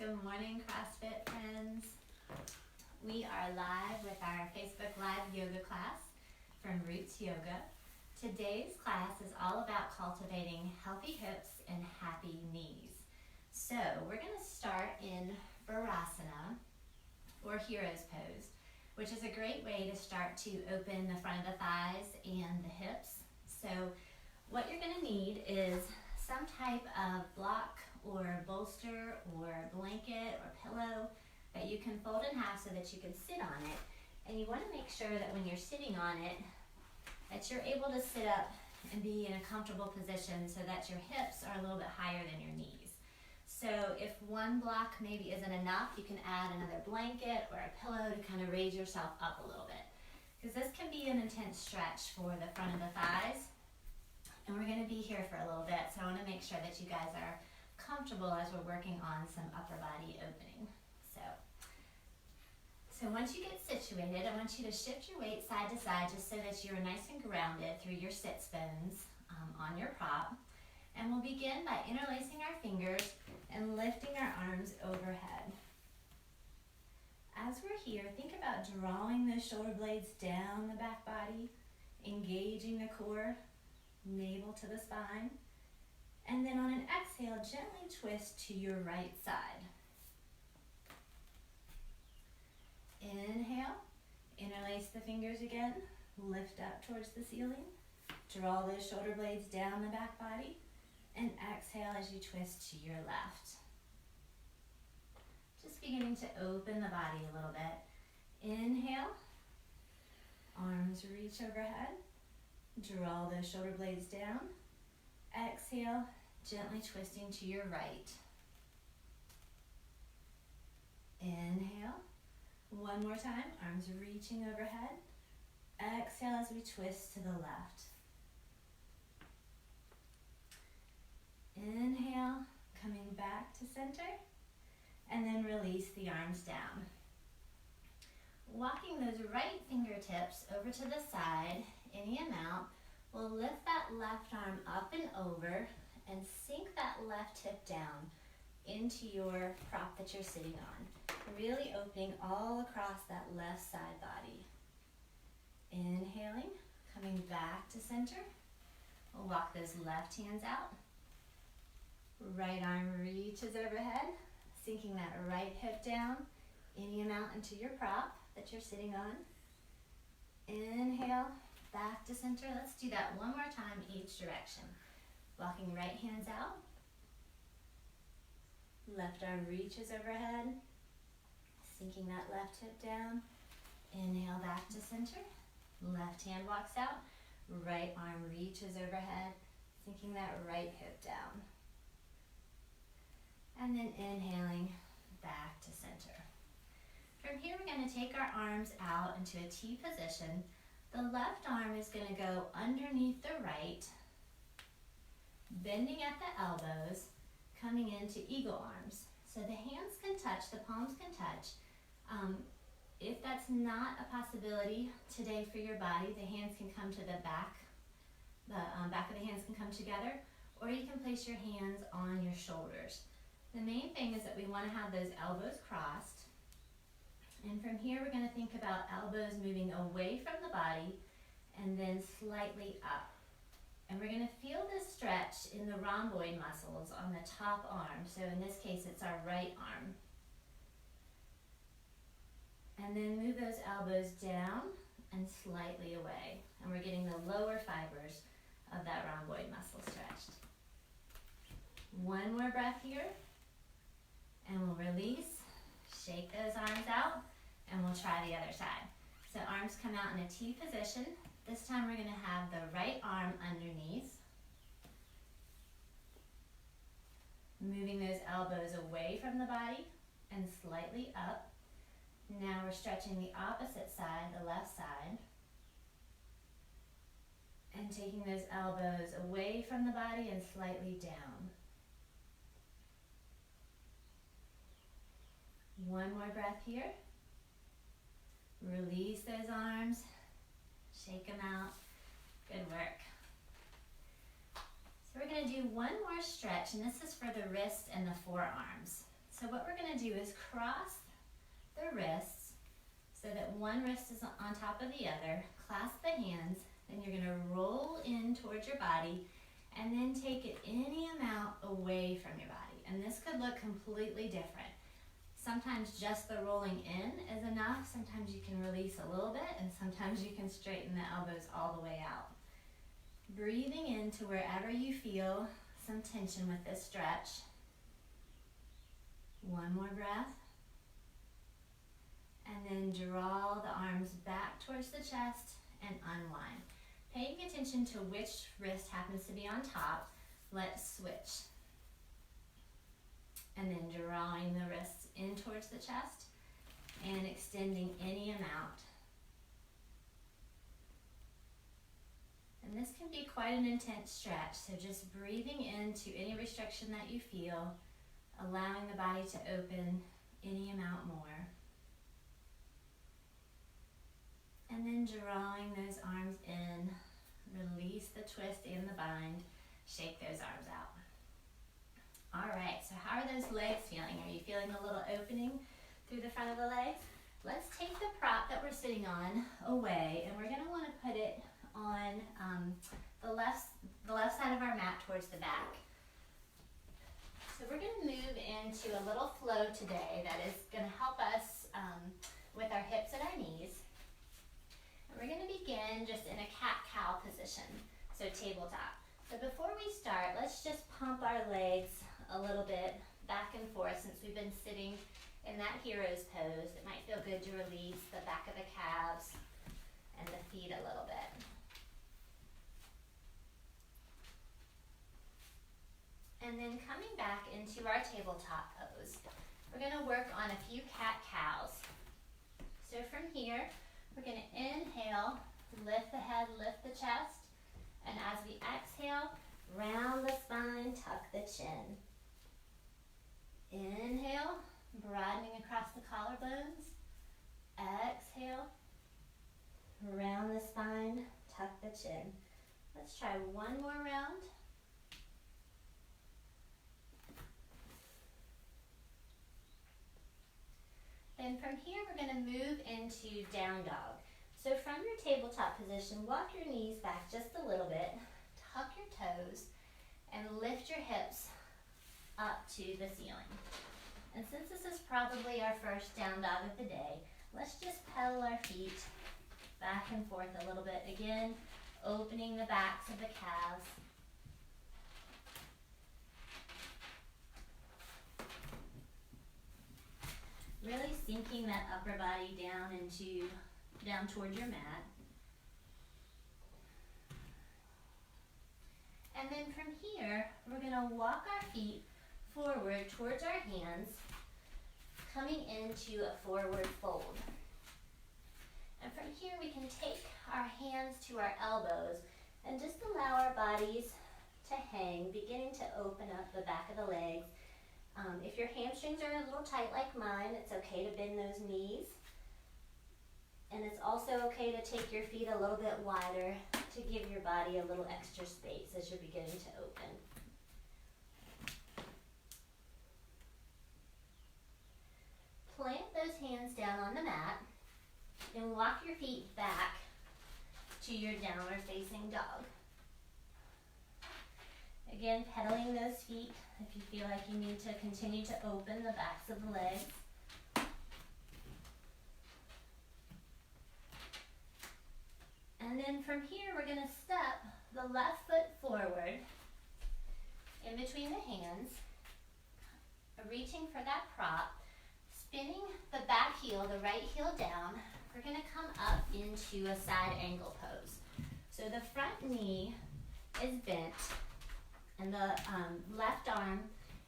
Good morning, CrossFit friends. We are live with our Facebook Live yoga class from Roots Yoga. Today's class is all about cultivating healthy hips and happy knees. So we're going to start in Virasana, or Hero's Pose, which is a great way to start to open the front of the thighs and the hips. So what you're going to need is some type of block or bolster or blanket or pillow that you can fold in half so that you can sit on it. And you want to make sure that when you're sitting on it, that you're able to sit up and be in a comfortable position so that your hips are a little bit higher than your knees. So if one block maybe isn't enough, you can add another blanket or a pillow to kind of raise yourself up a little bit. Because this can be an intense stretch for the front of the thighs. And we're going to be here for a little bit, so I want to make sure that you guys are comfortable as we're working on some upper body opening. So once you get situated, I want you to shift your weight side to side just so that you're nice and grounded through your sits bones on your prop. And we'll begin by interlacing our fingers and lifting our arms overhead. As we're here, think about drawing those shoulder blades down the back body, engaging the core, navel to the spine, and then on an exhale, gently twist to your right side. Inhale, interlace the fingers again, lift up towards the ceiling, draw those shoulder blades down the back body, and exhale as you twist to your left. Just beginning to open the body a little bit. Inhale, arms reach overhead, draw those shoulder blades down. Exhale, gently twisting to your right. Inhale. One more time, arms reaching overhead. Exhale as we twist to the left. Inhale, coming back to center, and then release the arms down. Walking those right fingertips over to the side, any amount, will lift that left arm up and over and sink that left hip down into your prop that you're sitting on, really opening all across that left side body. Inhaling, coming back to center. We'll walk those left hands out. Right arm reaches overhead, sinking that right hip down, any amount into your prop that you're sitting on. Inhale, back to center. Let's do that one more time each direction. Walking right hands out. Left arm reaches overhead, sinking that left hip down. Inhale, back to center. Left hand walks out. Right arm reaches overhead, sinking that right hip down. And then inhaling, back to center. From here, we're going to take our arms out into a T position. The left arm is going to go underneath the right, bending at the elbows, coming into eagle arms. So the hands can touch, the palms can touch. If that's not a possibility today for your body, the hands can come to the back. The back of the hands can come together, or you can place your hands on your shoulders. The main thing is that we want to have those elbows crossed. And from here, we're going to think about elbows moving away from the body and then slightly up. And we're going to feel this stretch in the rhomboid muscles on the top arm. So in this case, it's our right arm. And then move those elbows down and slightly away. And we're getting the lower fibers of that rhomboid muscle stretched. One more breath here. And we'll release, shake those arms out, and we'll try the other side. So arms come out in a T position. This time we're going to have the right arm underneath. Moving those elbows away from the body and slightly up. Now we're stretching the opposite side, the left side. And taking those elbows away from the body and slightly down. One more breath here. Release those arms. Shake them out. Good work. So we're going to do one more stretch, and this is for the wrists and the forearms. So what we're gonna do is cross the wrists so that one wrist is on top of the other, clasp the hands, then you're gonna roll in towards your body and then take it any amount away from your body. And this could look completely different. Sometimes just the rolling in is enough. Sometimes you can release a little bit, and sometimes you can straighten the elbows all the way out. Breathing into wherever you feel some tension with this stretch. One more breath. And then draw the arms back towards the chest and unwind. Paying attention to which wrist happens to be on top, let's switch. And then drawing the wrists in towards the chest and extending any amount. And this can be quite an intense stretch, so just breathing into any restriction that you feel, allowing the body to open any amount more. And then drawing those arms in, release the twist and the bind, shake those arms out. All right, so how are those legs feeling? Are you feeling a little opening through the front of the legs? Let's take the prop that we're sitting on away, and we're gonna wanna put it on the left side of our mat towards the back. So we're gonna move into a little flow today that is gonna help us with our hips and our knees. And we're gonna begin just in a cat-cow position, so tabletop. So before we start, let's just pump our legs a little bit back and forth since we've been sitting in that hero's pose. It might feel good to release the back of the calves and the feet a little bit. And then coming back into our tabletop pose, we're gonna work on a few cat-cows. So from here, we're gonna inhale, lift the head, lift the chest, and as we exhale, round the spine, tuck the chin. Inhale, broadening across the collarbones. Exhale, round the spine, tuck the chin. Let's try one more round. Then from here, we're gonna move into down dog. So from your tabletop position, walk your knees back just a little bit, tuck your toes, and lift your hips up to the ceiling. And since this is probably our first down dog of the day, let's just pedal our feet back and forth a little bit. Again, opening the backs of the calves. Really sinking that upper body down towards your mat. And then from here, we're gonna walk our feet forward towards our hands, coming into a forward fold. And from here, we can take our hands to our elbows and just allow our bodies to hang, beginning to open up the back of the legs. If your hamstrings are a little tight like mine, it's okay to bend those knees. And it's also okay to take your feet a little bit wider to give your body a little extra space as you're beginning to open. Plant those hands down on the mat and walk your feet back to your downward facing dog. Again, pedaling those feet if you feel like you need to continue to open the backs of the legs. And then from here, we're gonna step the left foot forward in between the hands, reaching for that prop, spinning the back heel, the right heel down. We're gonna come up into a side angle pose. So the front knee is bent and the left arm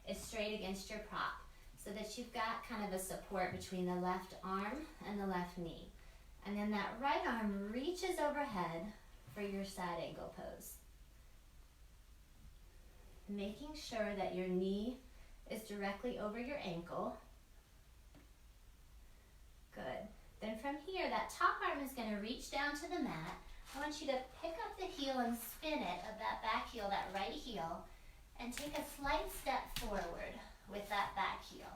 is straight against your prop so that you've got kind of a support between the left arm and the left knee. And then that right arm reaches overhead for your side angle pose. Making sure that your knee is directly over your ankle. Good. Then from here, that top arm is going to reach down to the mat. I want you to pick up the heel and spin it of that back heel, that right heel, and take a slight step forward with that back heel.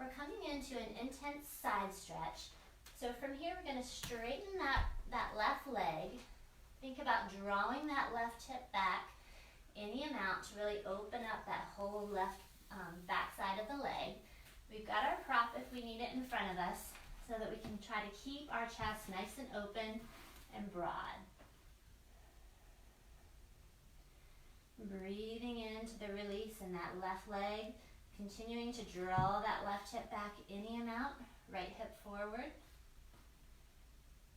we're coming into an intense side stretch. So from here, we're going to straighten that left leg. Think about drawing that left hip back any amount to really open up that whole left back side of the leg. We've got our prop if we need it in front of us so that we can try to keep our chest nice and open and broad. Breathing into the release in that left leg, continuing to draw that left hip back any amount, right hip forward.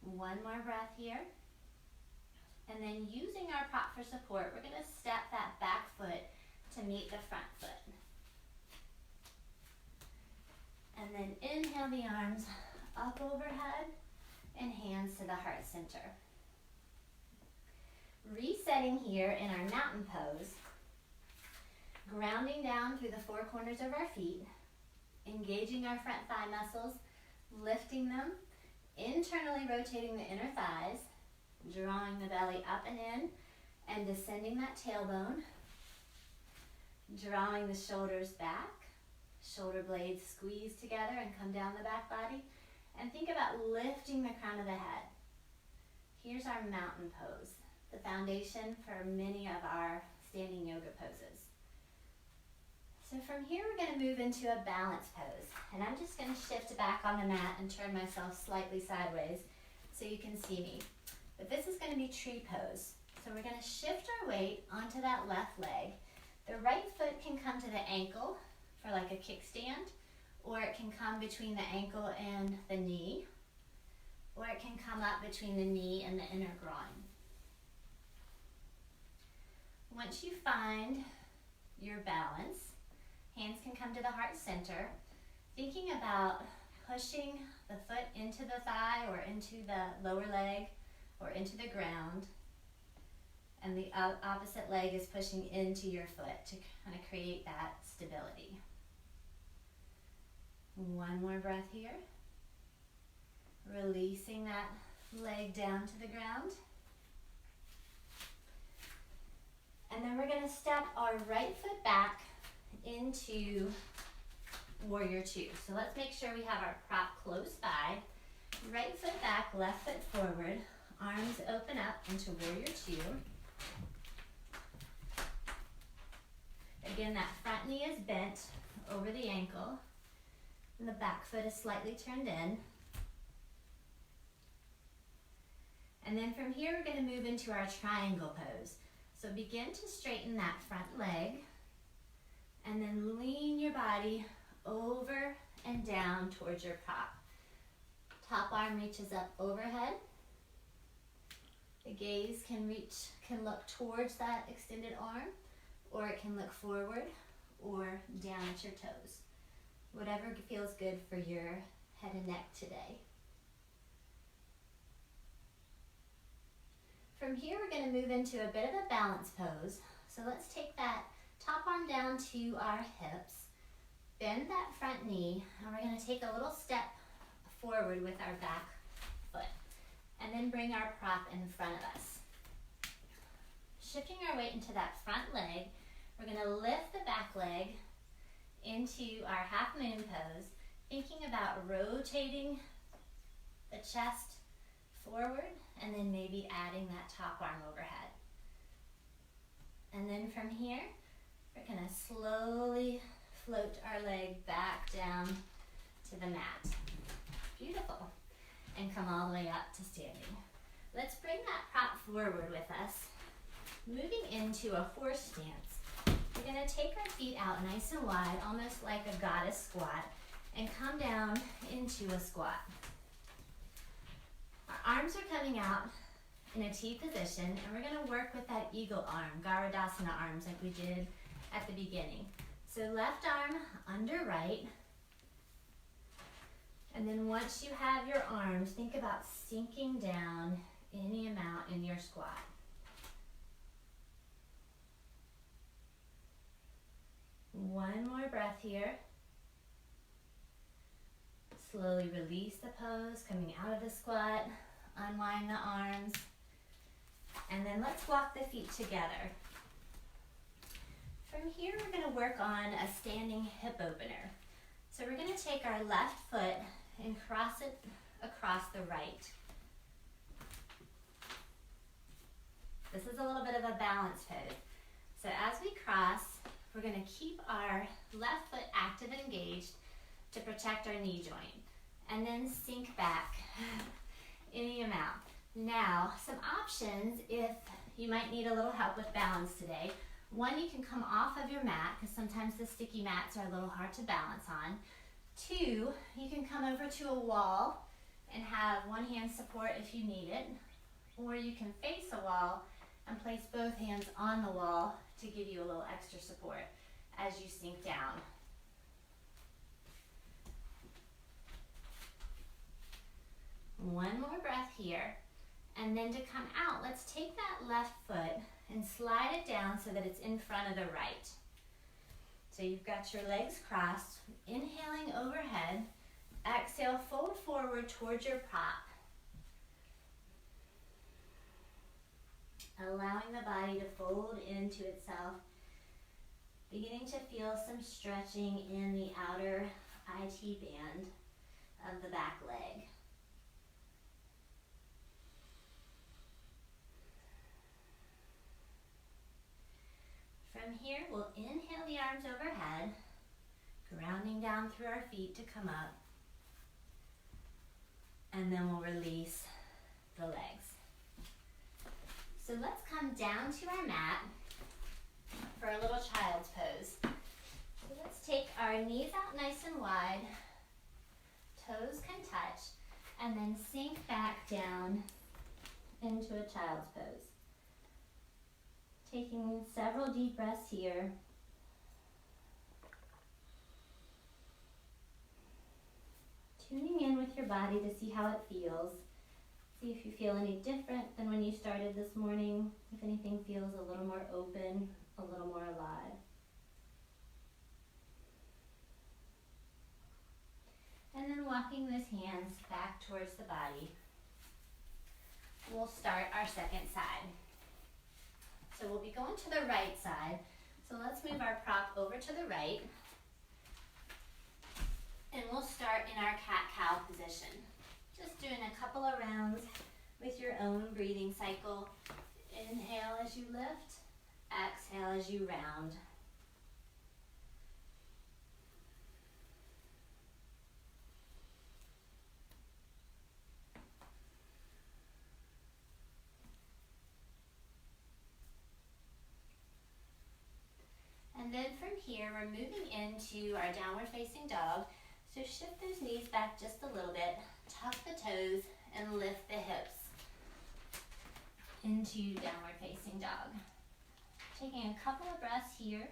One more breath here. And then using our prop for support, we're going to step that back foot to meet the front foot. And then inhale the arms up overhead and hands to the heart center. Resetting here in our mountain pose, grounding down through the four corners of our feet, engaging our front thigh muscles, lifting them, internally rotating the inner thighs, drawing the belly up and in, and descending that tailbone, drawing the shoulders back, shoulder blades squeeze together and come down the back body, and think about lifting the crown of the head. Here's our mountain pose, the foundation for many of our standing yoga poses. So from here, we're going to move into a balance pose, and I'm just going to shift back on the mat and turn myself slightly sideways so you can see me. But this is going to be tree pose. So we're going to shift our weight onto that left leg. The right foot can come to the ankle for like a kickstand, or it can come between the ankle and the knee, or it can come up between the knee and the inner groin. Once you find your balance, hands can come to the heart center, thinking about pushing the foot into the thigh or into the lower leg or into the ground, and the opposite leg is pushing into your foot to kind of create that stability. One more breath here. Releasing that leg down to the ground. And then we're going to step our right foot back into Warrior Two. So let's make sure we have our prop close by. Right foot back, left foot forward. Arms open up into Warrior Two. Again, that front knee is bent over the ankle, and the back foot is slightly turned in. And then from here, we're going to move into our triangle pose. So begin to straighten that front leg, and then lean your body over and down towards your prop. Top arm reaches up overhead. The gaze can look towards that extended arm, or it can look forward or down at your toes. Whatever feels good for your head and neck today. From here, we're going to move into a bit of a balance pose. So let's take that top arm down to our hips, bend that front knee, and we're going to take a little step forward with our back foot, and then bring our prop in front of us. Shifting our weight into that front leg, we're going to lift the back leg into our half moon pose, thinking about rotating the chest forward and then maybe adding that top arm overhead. And then from here, we're going to slowly float our leg back down to the mat. Beautiful. And come all the way up to standing. Let's bring that prop forward with us. Moving into a horse stance. We're going to take our feet out nice and wide, almost like a goddess squat, and come down into a squat. Our arms are coming out in a T position, and we're going to work with that eagle arm, Garudasana arms, like we did at the beginning. So left arm under right, and then once you have your arms, think about sinking down any amount in your squat. One more breath here. Slowly release the pose, coming out of the squat, unwind the arms, and then let's walk the feet together. From here, we're going to work on a standing hip opener. So we're going to take our left foot and cross it across the right. This is a little bit of a balance pose. So as we cross, we're going to keep our left foot active and engaged to protect our knee joint, and then sink back any amount. Now, some options if you might need a little help with balance today. One, you can come off of your mat, because sometimes the sticky mats are a little hard to balance on. Two, you can come over to a wall and have one hand support if you need it, or you can face a wall and place both hands on the wall to give you a little extra support as you sink down. One more breath here, and then to come out, let's take that left foot and slide it down so that it's in front of the right. So you've got your legs crossed, inhaling overhead, exhale, fold forward towards your prop. Allowing the body to fold into itself, beginning to feel some stretching in the outer IT band of the back leg. From here, we'll inhale the arms overhead, grounding down through our feet to come up, and then we'll release the legs. So let's come down to our mat for a little child's pose. So let's take our knees out nice and wide, toes can touch, and then sink back down into a child's pose. Taking several deep breaths here. Tuning in with your body to see how it feels. See if you feel any different than when you started this morning. If anything feels a little more open, a little more alive. And then walking those hands back towards the body. We'll start our second side. So we'll be going to the right side. So let's move our prop over to the right. And we'll start in our cat-cow position. Just doing a couple of rounds with your own breathing cycle. Inhale as you lift, exhale as you round. And then from here, we're moving into our downward facing dog. So shift those knees back just a little bit, tuck the toes, and lift the hips into downward facing dog. Taking a couple of breaths here.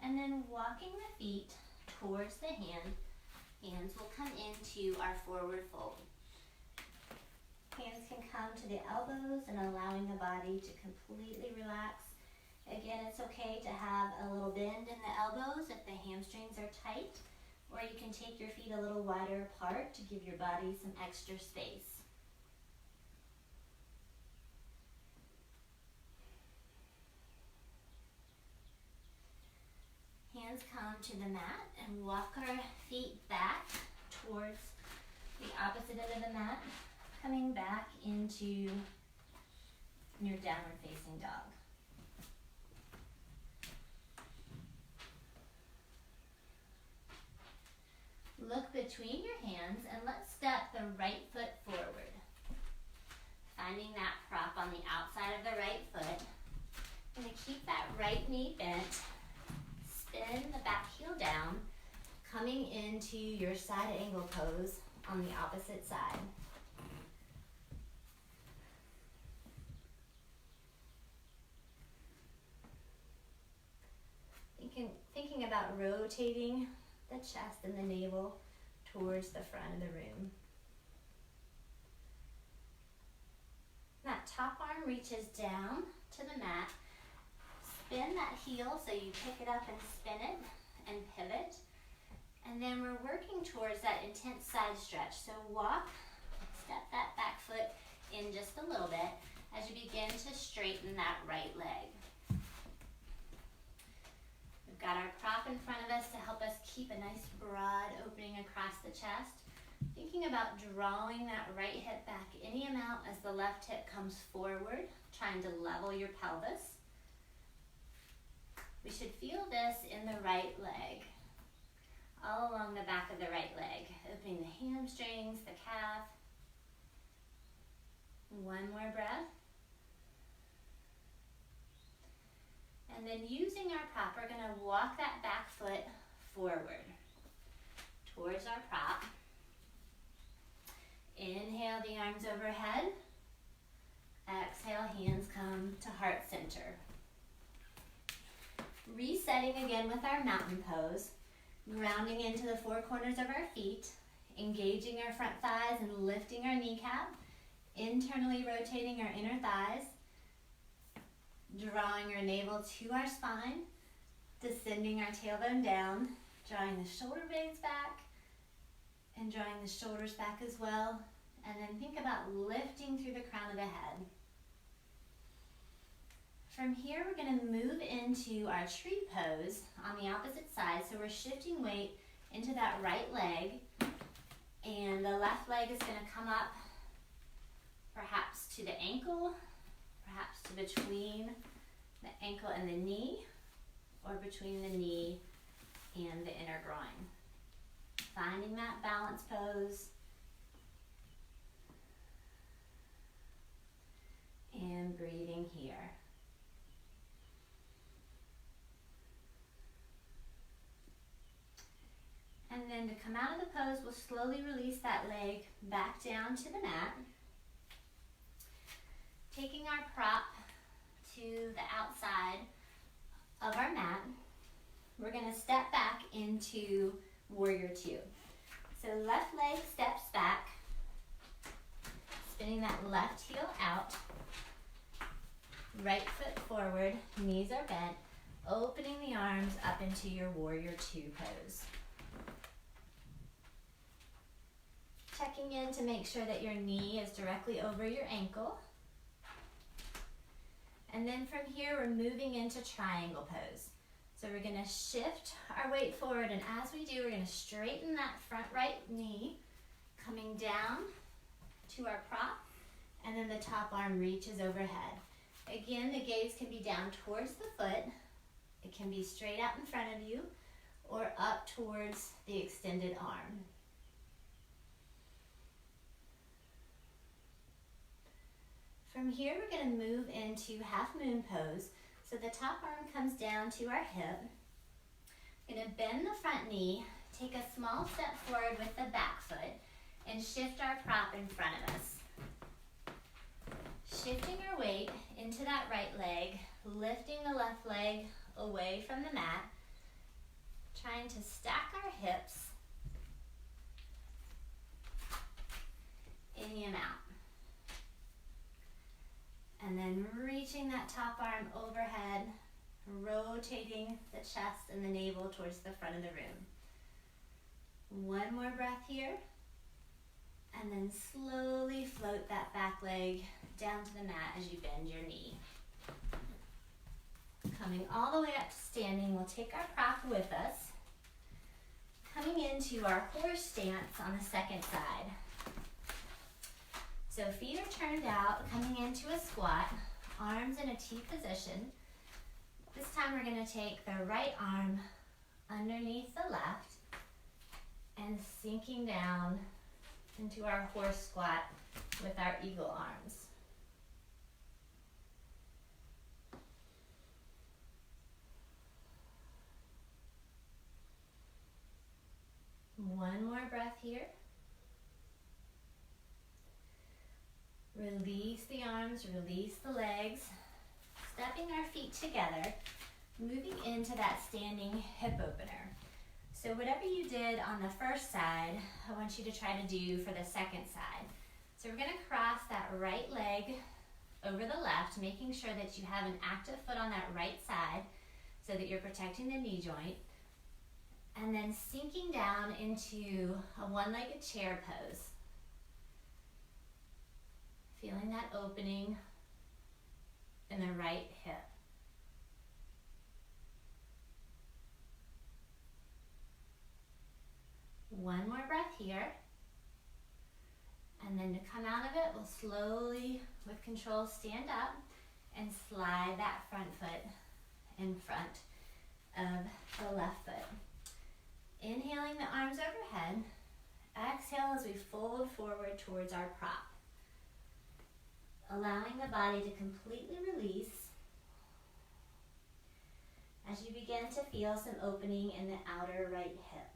And then walking the feet towards the hands will come into our forward fold. Hands can come to the elbows and allowing the body to completely relax. Again, it's okay to have a little bend in the elbows if the hamstrings are tight, or you can take your feet a little wider apart to give your body some extra space. Hands come to the mat and walk our feet back towards the opposite end of the mat, coming back into your downward facing dog. Look between your hands and let's step the right foot forward. Finding that prop on the outside of the right foot. I'm going to keep that right knee bent. Spin the back heel down, coming into your side angle pose on the opposite side. Thinking about rotating the chest and the navel towards the front of the room. That top arm reaches down to the mat. Spin that heel so you pick it up and spin it and pivot. And then we're working towards that intense side stretch. So walk, step that back foot in just a little bit as you begin to straighten that right leg. We've got our prop in front of us to help us keep a nice broad opening across the chest. Thinking about drawing that right hip back any amount as the left hip comes forward, trying to level your pelvis. We should feel this in the right leg, all along the back of the right leg, opening the hamstrings, the calf. One more breath. And then using our prop, we're going to walk that back foot forward towards our prop. Inhale the arms overhead. Exhale, hands come to heart center. Resetting again with our mountain pose. Grounding into the four corners of our feet. Engaging our front thighs and lifting our kneecap. Internally rotating our inner thighs. Drawing our navel to our spine. Descending our tailbone down. Drawing the shoulder blades back. And drawing the shoulders back as well. And then think about lifting through the crown of the head. From here, we're going to move into our tree pose on the opposite side. So we're shifting weight into that right leg. And the left leg is going to come up perhaps to the ankle, perhaps to between the ankle and the knee, or between the knee and the inner groin. Finding that balance pose. And breathing here. And then to come out of the pose, we'll slowly release that leg back down to the mat. Taking our prop to the outside of our mat, we're going to step back into Warrior Two. So left leg steps back, spinning that left heel out, right foot forward, knees are bent, opening the arms up into your Warrior Two pose. Checking in to make sure that your knee is directly over your ankle. And then from here, we're moving into triangle pose. So we're going to shift our weight forward, and as we do, we're going to straighten that front right knee, coming down to our prop, and then the top arm reaches overhead. Again, the gaze can be down towards the foot. It can be straight out in front of you, or up towards the extended arm. From here, we're going to move into half moon pose. So the top arm comes down to our hip. We're going to bend the front knee, take a small step forward with the back foot, and shift our prop in front of us. Shifting our weight into that right leg, lifting the left leg away from the mat, trying to stack our hips any amount. And then reaching that top arm overhead, rotating the chest and the navel towards the front of the room. One more breath here. And then slowly float that back leg down to the mat as you bend your knee. Coming all the way up to standing, we'll take our prop with us. Coming into our horse stance on the second side. So feet are turned out, coming into a squat, arms in a T position. This time we're going to take the right arm underneath the left and sinking down into our horse squat with our eagle arms. One more breath here. Release the arms, release the legs, stepping our feet together, moving into that standing hip opener. So whatever you did on the first side, I want you to try to do for the second side. So we're going to cross that right leg over the left, making sure that you have an active foot on that right side so that you're protecting the knee joint. And then sinking down into a one-legged chair pose. Feeling that opening in the right hip. One more breath here. And then to come out of it, we'll slowly, with control, stand up and slide that front foot in front of the left foot. Inhaling the arms overhead. Exhale as we fold forward towards our prop. Allowing the body to completely release as you begin to feel some opening in the outer right hip.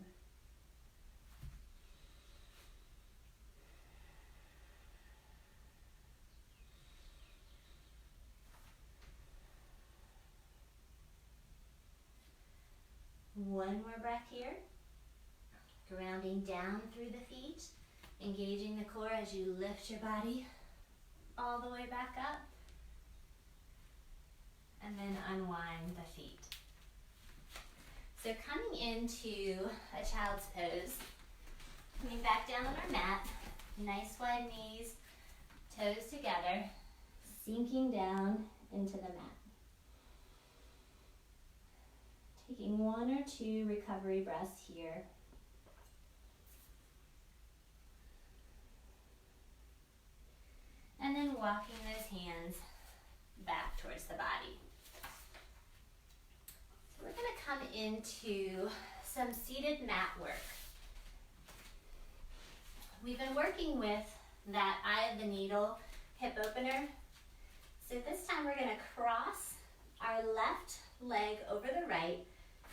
One more breath here. Grounding down through the feet, engaging the core as you lift your body all the way back up. And then unwind the feet. So coming into a child's pose, coming back down on our mat, nice wide knees, toes together, sinking down into the mat. Taking one or two recovery breaths here. And then walking those hands back towards the body. So we're going to come into some seated mat work. We've been working with that eye of the needle hip opener. So this time we're going to cross our left leg over the right,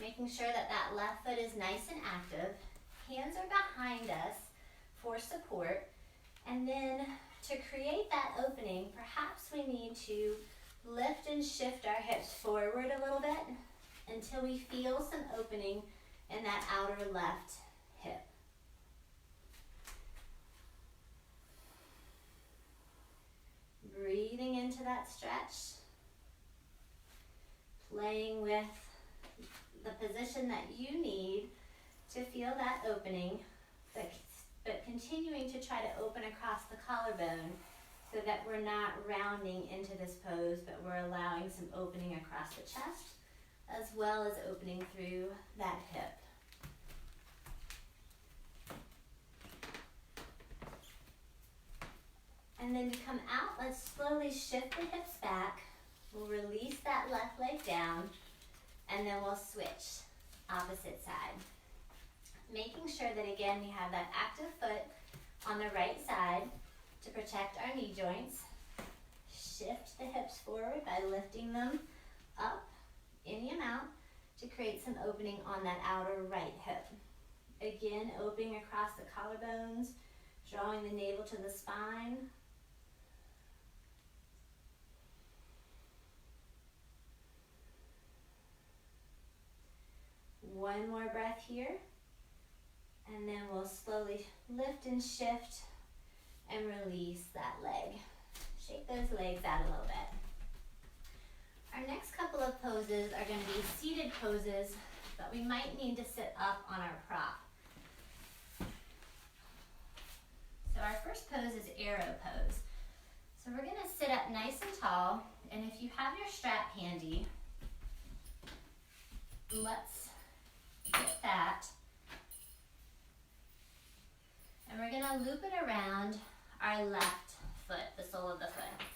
making sure that that left foot is nice and active. Hands are behind us for support. And then to create that opening, perhaps we need to lift and shift our hips forward a little bit until we feel some opening in that outer left hip. Breathing into that stretch, playing with the position that you need to feel that opening, but continuing to try to open across the collarbone so that we're not rounding into this pose, but we're allowing some opening across the chest as well as opening through that hip. And then to come out, let's slowly shift the hips back. We'll release that left leg down, and then we'll switch opposite side. Making sure that, again, we have that active foot on the right side to protect our knee joints. Shift the hips forward by lifting them up any amount to create some opening on that outer right hip. Again, opening across the collarbones, drawing the navel to the spine. One more breath here. And then we'll slowly lift and shift and release that leg. Shake those legs out a little bit. Our next couple of poses are going to be seated poses, but we might need to sit up on our prop. So our first pose is arrow pose. So we're going to sit up nice and tall, and if you have your strap handy, let's get that. And we're going to loop it around our left foot, the sole of the foot.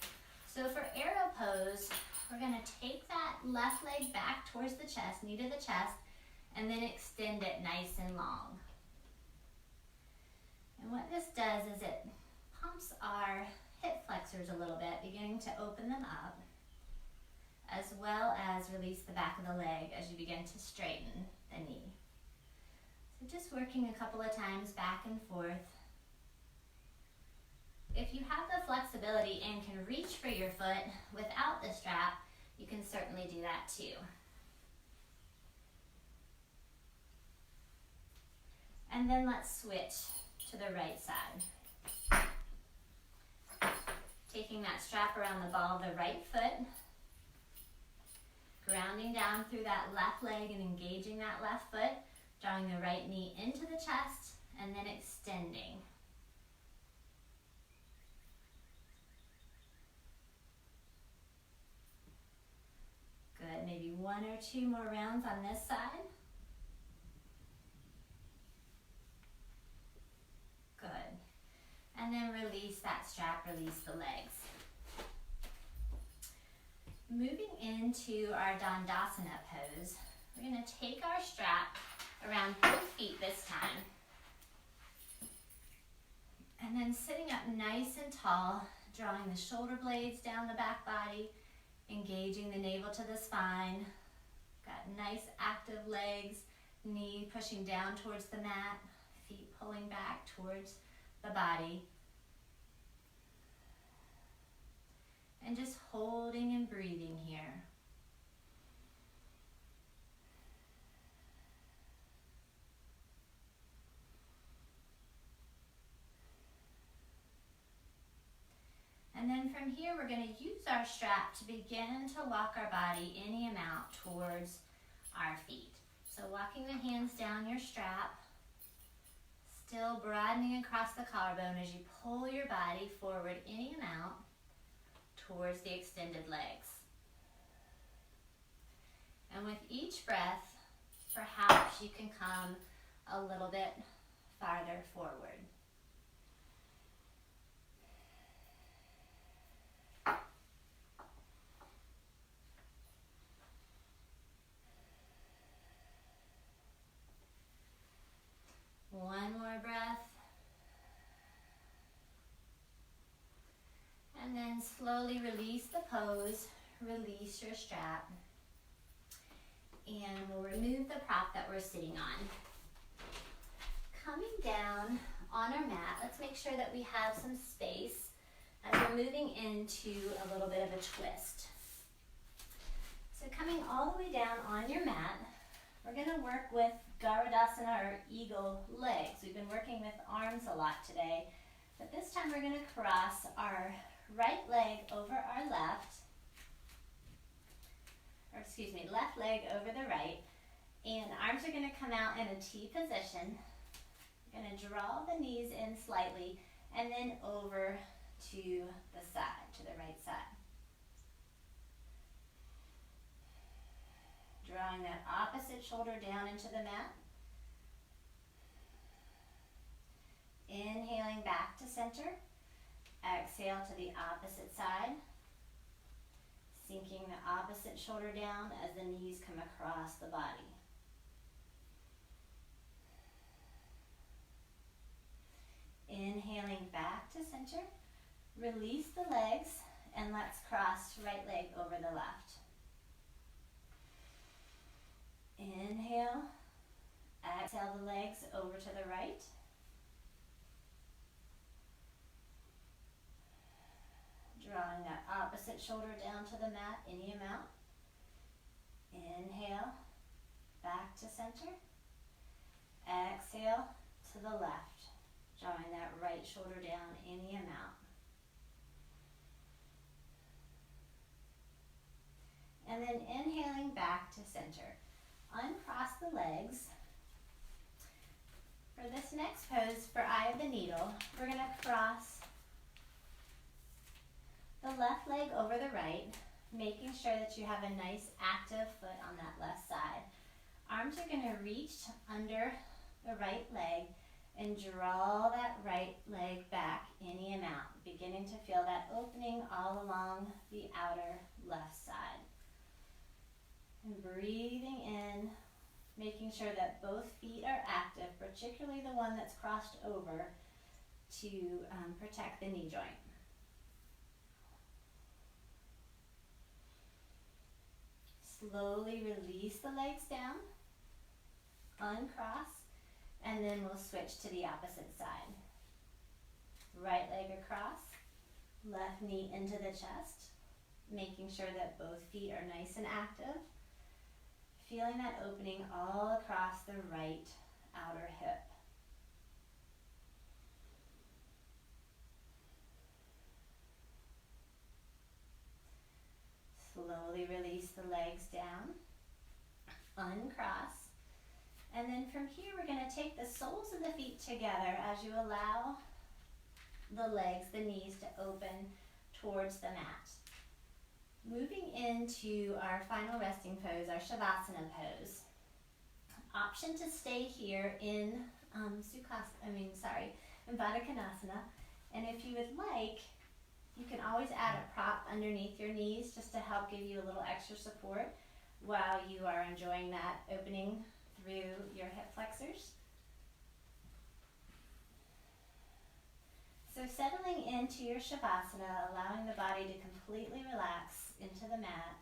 So for arrow pose, we're going to take that left leg back towards the chest, knee to the chest, and then extend it nice and long. And what this does is it pumps our hip flexors a little bit, beginning to open them up, as well as release the back of the leg as you begin to straighten the knee. So just working a couple of times back and forth. If you have the flexibility and can reach for your foot without the strap, you can certainly do that too. And then let's switch to the right side. Taking that strap around the ball of the right foot, grounding down through that left leg and engaging that left foot. Drawing the right knee into the chest and then extending. Good, maybe 1 or 2 more rounds on this side. Good. And then release that strap, release the legs. Moving into our Dandasana pose, we're going to take our strap around both feet this time. And then sitting up nice and tall, drawing the shoulder blades down the back body, engaging the navel to the spine. Got nice active legs, knee pushing down towards the mat, feet pulling back towards the body. And just holding and breathing here. And then from here, we're going to use our strap to begin to walk our body any amount towards our feet. So walking the hands down your strap, still broadening across the collarbone as you pull your body forward any amount towards the extended legs. And with each breath, perhaps you can come a little bit farther forward. One more breath. And then slowly release the pose, release your strap. And we'll remove the prop that we're sitting on. Coming down on our mat, let's make sure that we have some space as we're moving into a little bit of a twist. So coming all the way down on your mat, we're going to work with Garudasana or eagle legs. We've been working with arms a lot today, but this time we're going to cross our right leg over our left, left leg over the right, and arms are going to come out in a T position. We're going to draw the knees in slightly and then over to the side, to the right side. Drawing that opposite shoulder down into the mat. Inhaling back to center. Exhale to the opposite side. Sinking the opposite shoulder down as the knees come across the body. Inhaling back to center. Release the legs and let's cross right leg over the left. Inhale. Exhale the legs over to the right. Drawing that opposite shoulder down to the mat, any amount. Inhale, back to center. Exhale to the left, drawing that right shoulder down, any amount. And then inhaling back to center. Uncross the legs. For this next pose, for Eye of the Needle, we're going to cross the left leg over the right, making sure that you have a nice active foot on that left side. Arms are going to reach under the right leg and draw that right leg back any amount, beginning to feel that opening all along the outer left side. And breathing in, making sure that both feet are active, particularly the one that's crossed over, to protect the knee joint. Slowly release the legs down, uncross, and then we'll switch to the opposite side. Right leg across, left knee into the chest, making sure that both feet are nice and active. Feeling that opening all across the right outer hip. Slowly release the legs down, uncross, And then from here, we're going to take the soles of the feet together as you allow the legs, the knees to open towards the mat. Moving into our final resting pose, our Shavasana pose. Option to stay here in in Baddha Konasana. And if you would like, you can always add a prop underneath your knees just to help give you a little extra support while you are enjoying that opening through your hip flexors. So settling into your Shavasana, allowing the body to completely relax into the mat.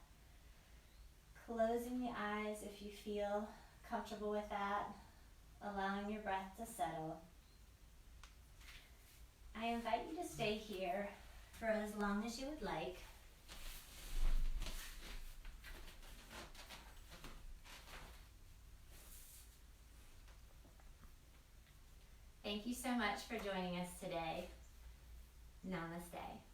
Closing the eyes if you feel comfortable with that, allowing your breath to settle. I invite you to stay here for as long as you would like. Thank you so much for joining us today. Namaste.